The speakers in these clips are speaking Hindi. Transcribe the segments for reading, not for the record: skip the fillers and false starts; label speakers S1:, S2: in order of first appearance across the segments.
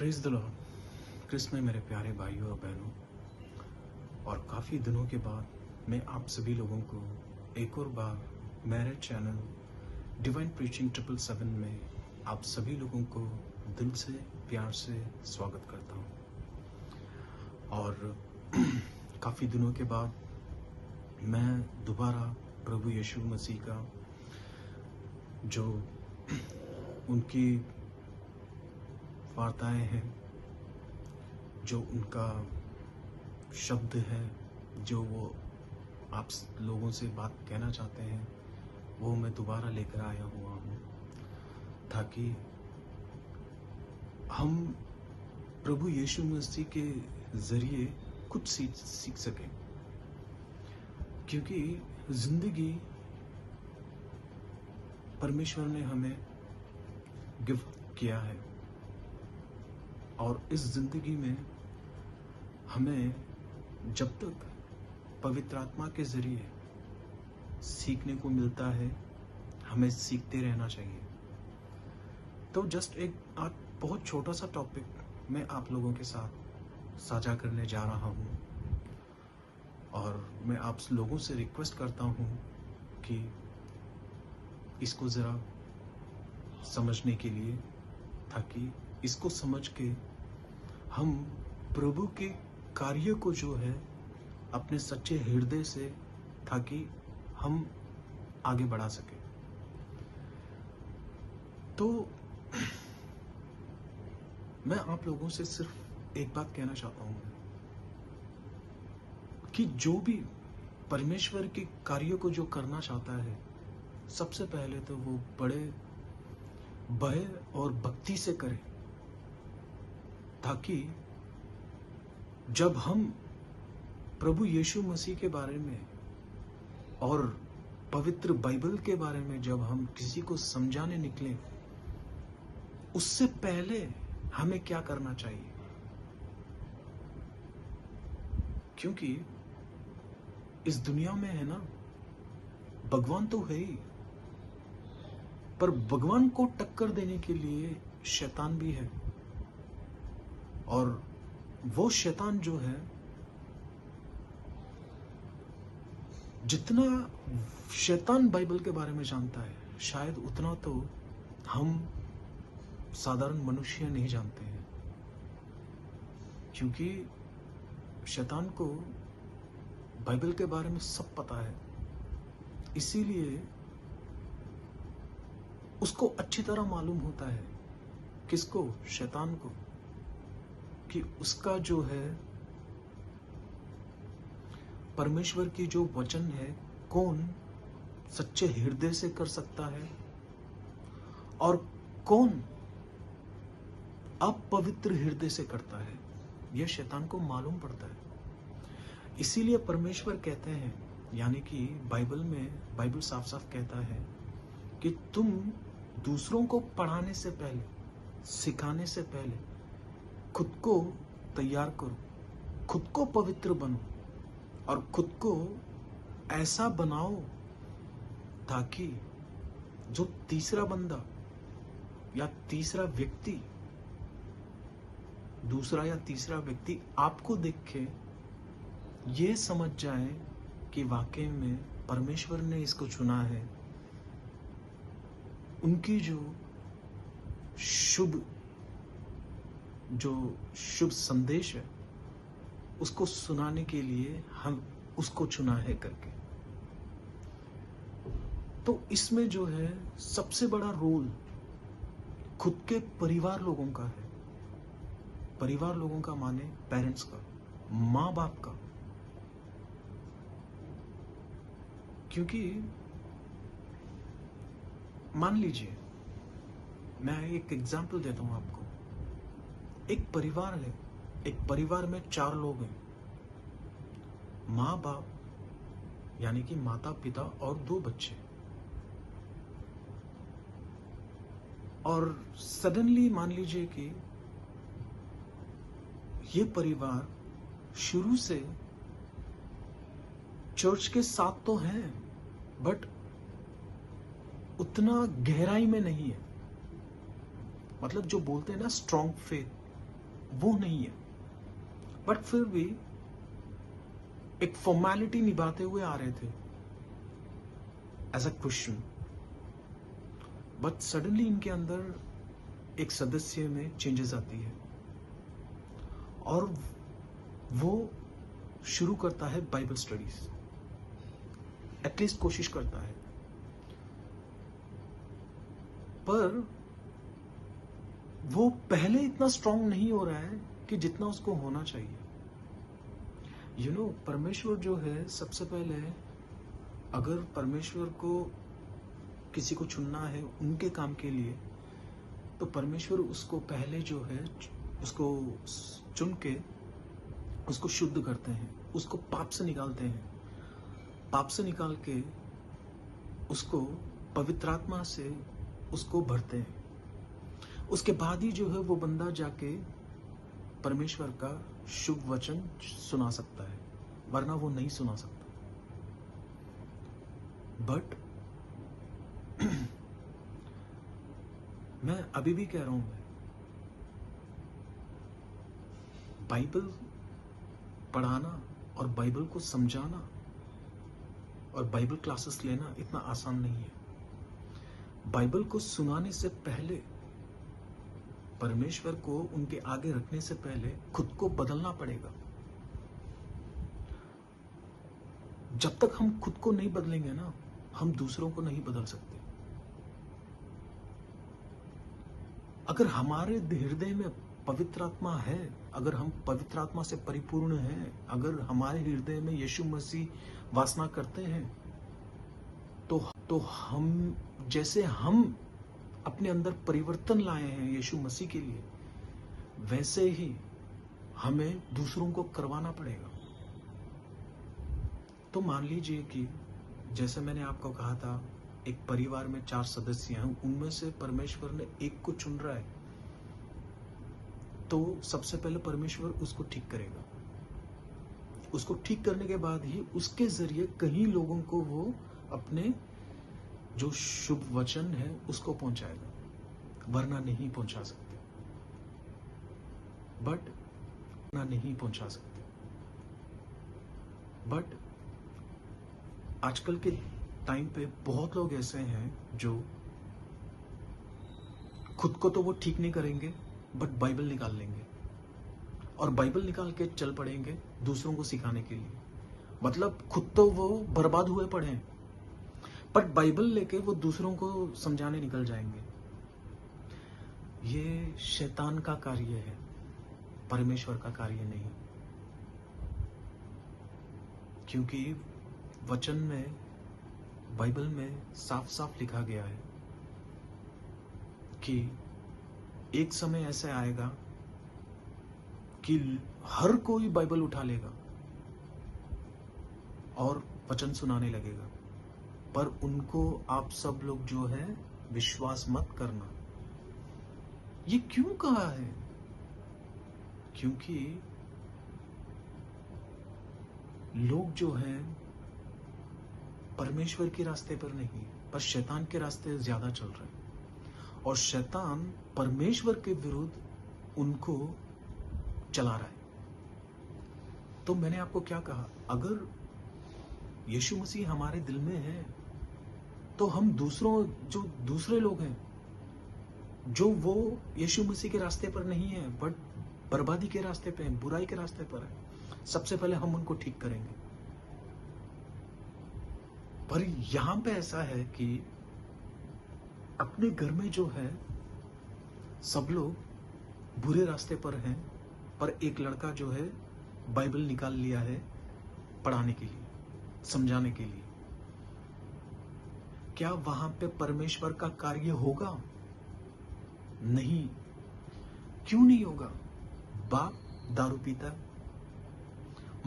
S1: Praise the Lord. क्रिस्त में मेरे प्यारे भाइयों और बहनों, और काफ़ी दिनों के बाद मैं आप सभी लोगों को एक और बार मेरे चैनल डिवाइन प्रीचिंग 777 में आप सभी लोगों को दिल से प्यार से स्वागत करता हूँ। और काफ़ी दिनों के बाद मैं दोबारा प्रभु यीशु मसीह का जो उनकी वार्ताएं हैं, जो उनका शब्द है, जो वो आप लोगों से बात कहना चाहते हैं, वो मैं दोबारा लेकर आया हुआ हूँ ताकि हम प्रभु यीशु मसीह के ज़रिए कुछ सीख सकें। क्योंकि ज़िंदगी परमेश्वर ने हमें गिफ्ट किया है और इस ज़िंदगी में हमें जब तक पवित्र आत्मा के ज़रिए सीखने को मिलता है, हमें सीखते रहना चाहिए। तो जस्ट एक आज बहुत छोटा सा टॉपिक मैं आप लोगों के साथ साझा करने जा रहा हूँ, और मैं आप लोगों से रिक्वेस्ट करता हूँ कि इसको ज़रा समझने के लिए, ताकि इसको समझ के हम प्रभु के कार्य को जो है अपने सच्चे हृदय से, ताकि हम आगे बढ़ा सके। तो मैं आप लोगों से सिर्फ एक बात कहना चाहता हूँ कि जो भी परमेश्वर के कार्य को जो करना चाहता है, सबसे पहले तो वो बड़े भय और भक्ति से करे, ताकि जब हम प्रभु यीशु मसीह के बारे में और पवित्र बाइबल के बारे में जब हम किसी को समझाने निकलें, उससे पहले हमें क्या करना चाहिए। क्योंकि इस दुनिया में है ना, भगवान तो है ही, पर भगवान को टक्कर देने के लिए शैतान भी है। और वो शैतान जो है, जितना शैतान बाइबल के बारे में जानता है, शायद उतना तो हम साधारण मनुष्य नहीं जानते हैं। क्योंकि शैतान को बाइबल के बारे में सब पता है, इसीलिए उसको अच्छी तरह मालूम होता है, किसको? शैतान को, कि उसका जो है परमेश्वर की जो वचन है, कौन सच्चे हृदय से कर सकता है और कौन अपवित्र हृदय से करता है, यह शैतान को मालूम पड़ता है। इसीलिए परमेश्वर कहते हैं, यानी कि बाइबल साफ साफ कहता है कि तुम दूसरों को पढ़ाने से पहले, सिखाने से पहले खुद को तैयार करो, खुद को पवित्र बनो और खुद को ऐसा बनाओ ताकि जो तीसरा बंदा या तीसरा व्यक्ति, दूसरा या तीसरा व्यक्ति आपको देख के ये समझ जाए कि वाकई में परमेश्वर ने इसको चुना है। उनकी जो शुभ संदेश है, उसको सुनाने के लिए हम उसको चुना है करके। तो इसमें जो है सबसे बड़ा रोल खुद के परिवार लोगों का है। परिवार लोगों का माने पेरेंट्स का, माँ बाप का। क्योंकि मान लीजिए, मैं एक एग्जाम्पल देता हूं आपको। एक परिवार है, एक परिवार में 4 लोग हैं, माँ बाप यानी कि माता पिता और 2 बच्चे। और सडनली मान लीजिए कि ये परिवार शुरू से चर्च के साथ तो हैं, बट उतना गहराई में नहीं है। मतलब जो बोलते हैं ना स्ट्रॉन्ग फेथ, वो नहीं है, बट फिर भी एक फॉर्मेलिटी निभाते हुए आ रहे थे as a Christian. But suddenly इनके अंदर एक सदस्य में चेंजेस आती है और वो शुरू करता है बाइबल स्टडीज, एटलीस्ट कोशिश करता है। पर वो पहले इतना स्ट्रांग नहीं हो रहा है कि जितना उसको होना चाहिए। परमेश्वर जो है, सबसे पहले अगर परमेश्वर को किसी को चुनना है उनके काम के लिए, तो परमेश्वर उसको पहले जो है उसको चुन के उसको शुद्ध करते हैं, उसको पाप से निकालते हैं, पाप से निकाल के उसको पवित्र आत्मा से उसको भरते हैं। उसके बाद ही जो है वो बंदा जाके परमेश्वर का शुभ वचन सुना सकता है, वरना वो नहीं सुना सकता। बट मैं अभी भी कह रहा हूं, बाइबल पढ़ाना और बाइबल को समझाना और बाइबल क्लासेस लेना इतना आसान नहीं है। बाइबल को सुनाने से पहले, परमेश्वर को उनके आगे रखने से पहले खुद को बदलना पड़ेगा। जब तक हम खुद को नहीं बदलेंगे ना, हम दूसरों को नहीं बदल सकते। अगर हमारे हृदय में पवित्र आत्मा है, अगर हम पवित्र आत्मा से परिपूर्ण हैं, अगर हमारे हृदय में यीशु मसीह वासना करते हैं, तो हम जैसे हम अपने अंदर परिवर्तन लाए हैं यीशु मसीह के लिए, वैसे ही हमें दूसरों को करवाना पड़ेगा। तो मान लीजिए कि जैसे मैंने आपको कहा था, एक परिवार में 4 सदस्य हैं, उनमें से परमेश्वर ने एक को चुन रहा है, तो सबसे पहले परमेश्वर उसको ठीक करेगा। उसको ठीक करने के बाद ही उसके जरिए कई लोगों को वो अपने जो शुभ वचन है उसको पहुंचाएगा, वरना नहीं पहुंचा सकते। बट आजकल के टाइम पे बहुत लोग ऐसे हैं जो खुद को तो वो ठीक नहीं करेंगे, बट बाइबल निकाल लेंगे और बाइबल निकाल के चल पड़ेंगे दूसरों को सिखाने के लिए। मतलब खुद तो वो बर्बाद हुए पड़े हैं, पर बाइबल लेके वो दूसरों को समझाने निकल जाएंगे। ये शैतान का कार्य है, परमेश्वर का कार्य नहीं। क्योंकि वचन में, बाइबल में साफ साफ लिखा गया है कि एक समय ऐसा आएगा कि हर कोई बाइबल उठा लेगा और वचन सुनाने लगेगा, पर उनको आप सब लोग जो है विश्वास मत करना। ये क्यों कहा है? क्योंकि लोग जो हैं परमेश्वर के रास्ते पर नहीं, पर शैतान के रास्ते ज्यादा चल रहे हैं, और शैतान परमेश्वर के विरुद्ध उनको चला रहा है। तो मैंने आपको क्या कहा, अगर यीशु मसीह हमारे दिल में है, तो हम जो दूसरे लोग हैं, जो वो यीशु मसीह के रास्ते पर नहीं है, बट बर्बादी के रास्ते पे हैं, बुराई के रास्ते पर है, सबसे पहले हम उनको ठीक करेंगे। पर यहां पे ऐसा है कि अपने घर में जो है सब लोग बुरे रास्ते पर हैं, पर एक लड़का जो है बाइबल निकाल लिया है पढ़ाने के लिए, समझाने के लिए। क्या वहां पे परमेश्वर का कार्य होगा? नहीं। क्यों नहीं होगा? बाप दारू पीता है,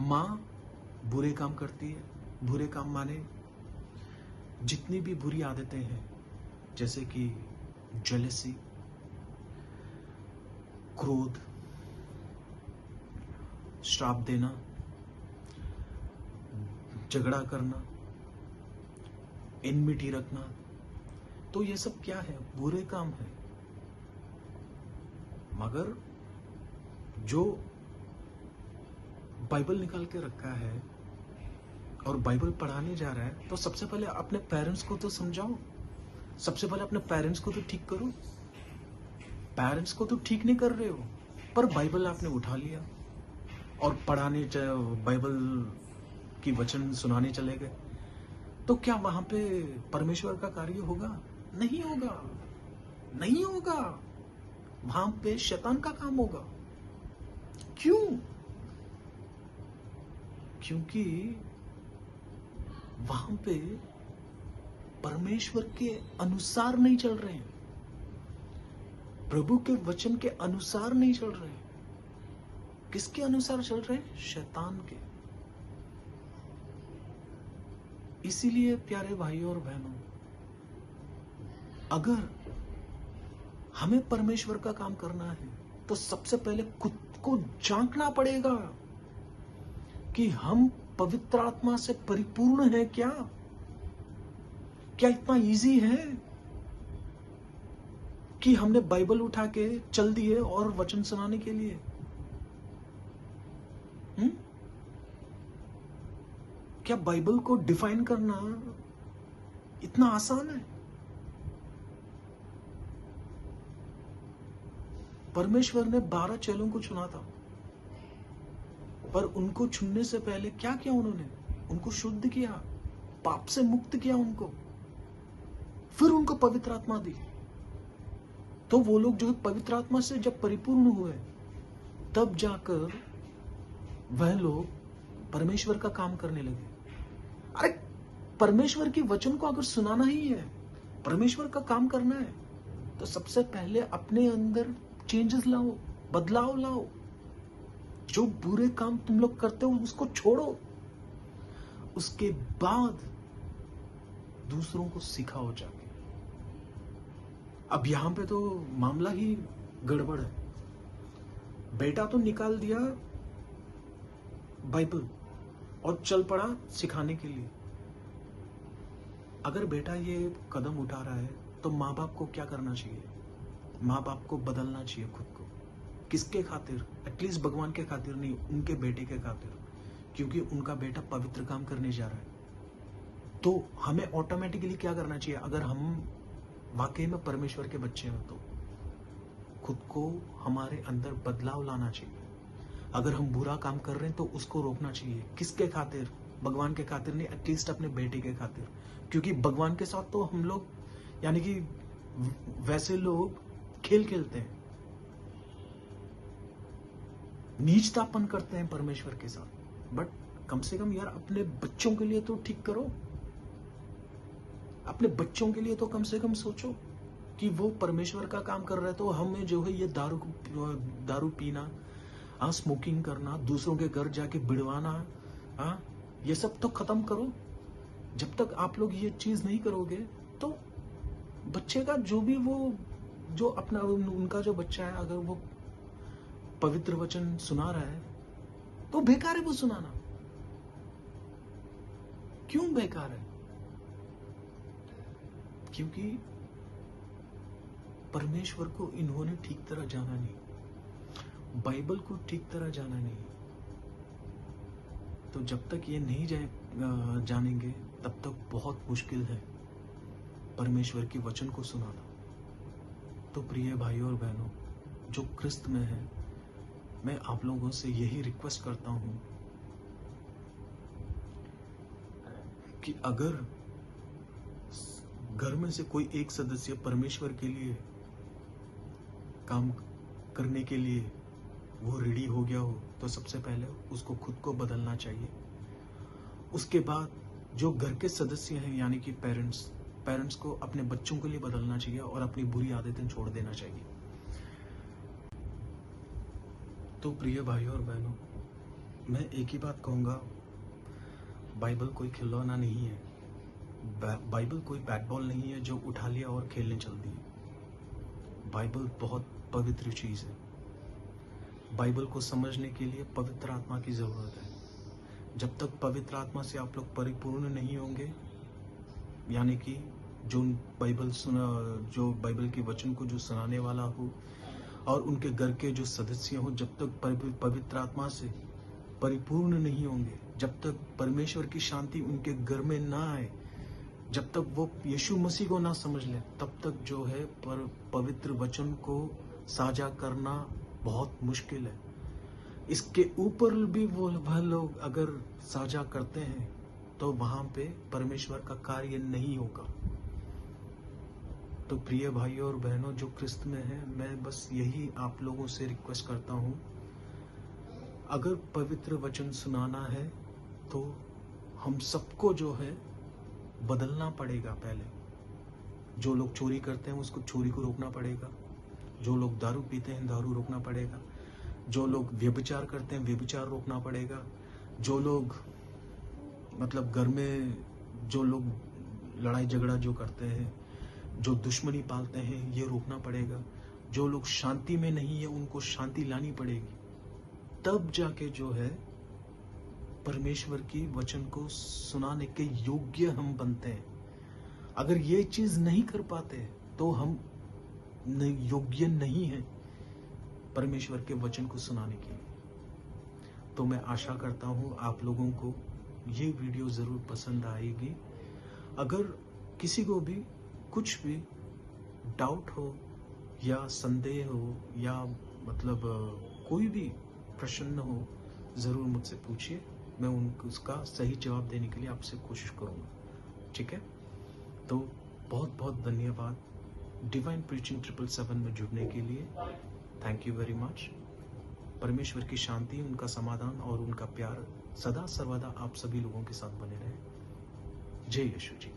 S1: मां बुरे काम करती है, बुरे काम माने जितनी भी बुरी आदतें हैं, जैसे कि जेलसी, क्रोध, श्राप देना, झगड़ा करना, एनमिटी रखना, तो ये सब क्या है? बुरे काम है। मगर जो बाइबल निकाल के रखा है और बाइबल पढ़ाने जा रहा है, तो सबसे पहले अपने पेरेंट्स को तो समझाओ, सबसे पहले अपने पेरेंट्स को तो ठीक करो। पेरेंट्स को तो ठीक नहीं कर रहे हो, पर बाइबल आपने उठा लिया और पढ़ाने बाइबल की वचन सुनाने चले गए, तो क्या वहां पे परमेश्वर का कार्य होगा? नहीं होगा, नहीं होगा। वहां पे शैतान का काम होगा। क्यों? क्योंकि वहां पे परमेश्वर के अनुसार नहीं चल रहे हैं, प्रभु के वचन के अनुसार नहीं चल रहे हैं। किसके अनुसार चल रहे हैं? शैतान के। इसीलिए प्यारे भाइयों और बहनों, अगर हमें परमेश्वर का काम करना है तो सबसे पहले खुद को जांचना पड़ेगा कि हम पवित्र आत्मा से परिपूर्ण हैं क्या? क्या इतना इजी है कि हमने बाइबल उठा के चल दिए और वचन सुनाने के लिए? क्या बाइबल को डिफाइन करना इतना आसान है? परमेश्वर ने 12 चेलों को चुना था, पर उनको चुनने से पहले क्या किया उन्होंने? उनको शुद्ध किया, पाप से मुक्त किया उनको, फिर उनको पवित्र आत्मा दी। तो वो लोग जो पवित्र आत्मा से जब परिपूर्ण हुए, तब जाकर वह लोग परमेश्वर का काम करने लगे। अरे परमेश्वर की वचन को अगर सुनाना ही है, परमेश्वर का काम करना है, तो सबसे पहले अपने अंदर चेंजेस लाओ, बदलाव लाओ। जो बुरे काम तुम लोग करते हो उसको छोड़ो, उसके बाद दूसरों को सिखाओ जाके। अब यहां पे तो मामला ही गड़बड़ है। बेटा तो निकाल दिया बाइबल और चल पड़ा सिखाने के लिए। अगर बेटा ये कदम उठा रहा है तो माँ बाप को क्या करना चाहिए? माँ बाप को बदलना चाहिए खुद को। किसके खातिर? एटलीस्ट भगवान के खातिर नहीं, उनके बेटे के खातिर, क्योंकि उनका बेटा पवित्र काम करने जा रहा है। तो हमें ऑटोमेटिकली क्या करना चाहिए? अगर हम वाकई में परमेश्वर के बच्चे हैं तो खुद को हमारे अंदर बदलाव लाना चाहिए। अगर हम बुरा काम कर रहे हैं तो उसको रोकना चाहिए। किसके खातिर? भगवान के खातिर नहीं, एटलीस्ट अपने बेटे के खातिर। क्योंकि भगवान के साथ तो हम लोग, यानी कि वैसे लोग खेल खेलते हैं, नीचतापन करते हैं परमेश्वर के साथ। बट कम से कम यार अपने बच्चों के लिए तो ठीक करो। अपने बच्चों के लिए तो कम से कम सोचो कि वो परमेश्वर का काम कर रहे हैं, तो हमें जो है ये दारू पीना, स्मोकिंग करना, दूसरों के घर जाके बिड़वाना, ये सब तो खत्म करो। जब तक आप लोग ये चीज नहीं करोगे तो बच्चे का जो भी जो अपना उनका जो बच्चा है, अगर वो पवित्र वचन सुना रहा है तो बेकार है वो सुनाना। क्यों बेकार है? क्योंकि परमेश्वर को इन्होंने ठीक तरह जाना नहीं, बाइबल को ठीक तरह जाना नहीं। तो जब तक ये नहीं जानेंगे तब तक बहुत मुश्किल है परमेश्वर के वचन को सुनाना। तो प्रिय भाइयों और बहनों जो क्रिस्त में है, मैं आप लोगों से यही रिक्वेस्ट करता हूं कि अगर घर में से कोई एक सदस्य परमेश्वर के लिए काम करने के लिए वो रेडी हो गया हो, तो सबसे पहले उसको खुद को बदलना चाहिए। उसके बाद जो घर के सदस्य हैं, यानी कि पेरेंट्स को अपने बच्चों के लिए बदलना चाहिए और अपनी बुरी आदतें छोड़ देना चाहिए। तो प्रिय भाइयों और बहनों, मैं एक ही बात कहूँगा, बाइबल कोई खिलौना नहीं है, बाइबल कोई बैट बॉल नहीं है जो उठा लिया और खेलने चल दी। बाइबल बहुत पवित्र चीज़ है। बाइबल को समझने के लिए पवित्र आत्मा की ज़रूरत है। जब तक पवित्र आत्मा से आप लोग परिपूर्ण नहीं होंगे, यानी कि जो बाइबल के वचन को जो सुनाने वाला हो और उनके घर के जो सदस्य हों, जब तक पवित्र आत्मा से परिपूर्ण नहीं होंगे, जब तक परमेश्वर की शांति उनके घर में ना आए, जब तक वो यीशु मसीह को ना समझ ले, तब तक जो है पवित्र वचन को साझा करना बहुत मुश्किल है। इसके ऊपर भी वह लोग अगर साझा करते हैं तो वहां पे परमेश्वर का कार्य नहीं होगा। तो प्रिय भाइयों और बहनों जो क्रिस्त में हैं, मैं बस यही आप लोगों से रिक्वेस्ट करता हूं, अगर पवित्र वचन सुनाना है तो हम सबको जो है बदलना पड़ेगा। पहले जो लोग चोरी करते हैं उसको चोरी को रोकना पड़ेगा, जो लोग दारू पीते हैं दारू रोकना पड़ेगा, जो लोग व्यभिचार करते हैं व्यभिचार रोकना पड़ेगा, जो लोग मतलब घर में जो लोग लड़ाई झगड़ा जो करते हैं, जो दुश्मनी पालते हैं, ये रोकना पड़ेगा। जो लोग शांति में नहीं है उनको शांति लानी पड़ेगी। तब जाके जो है परमेश्वर की वचन को सुनाने के योग्य हम बनते हैं। अगर ये चीज नहीं कर पाते तो हम योग्य नहीं हैं परमेश्वर के वचन को सुनाने के लिए। तो मैं आशा करता हूं आप लोगों को ये वीडियो जरूर पसंद आएगी। अगर किसी को भी कुछ भी डाउट हो या संदेह हो या मतलब कोई भी प्रश्न हो, जरूर मुझसे पूछिए, मैं उनको उसका सही जवाब देने के लिए आपसे कोशिश करूंगा। ठीक है, तो बहुत बहुत धन्यवाद डिवाइन प्रीचिंग 777 में जुड़ने के लिए। Thank you very much. परमेश्वर की शांति, उनका समाधान और उनका प्यार सदा सर्वदा आप सभी लोगों के साथ बने रहे। जय यीशु जी।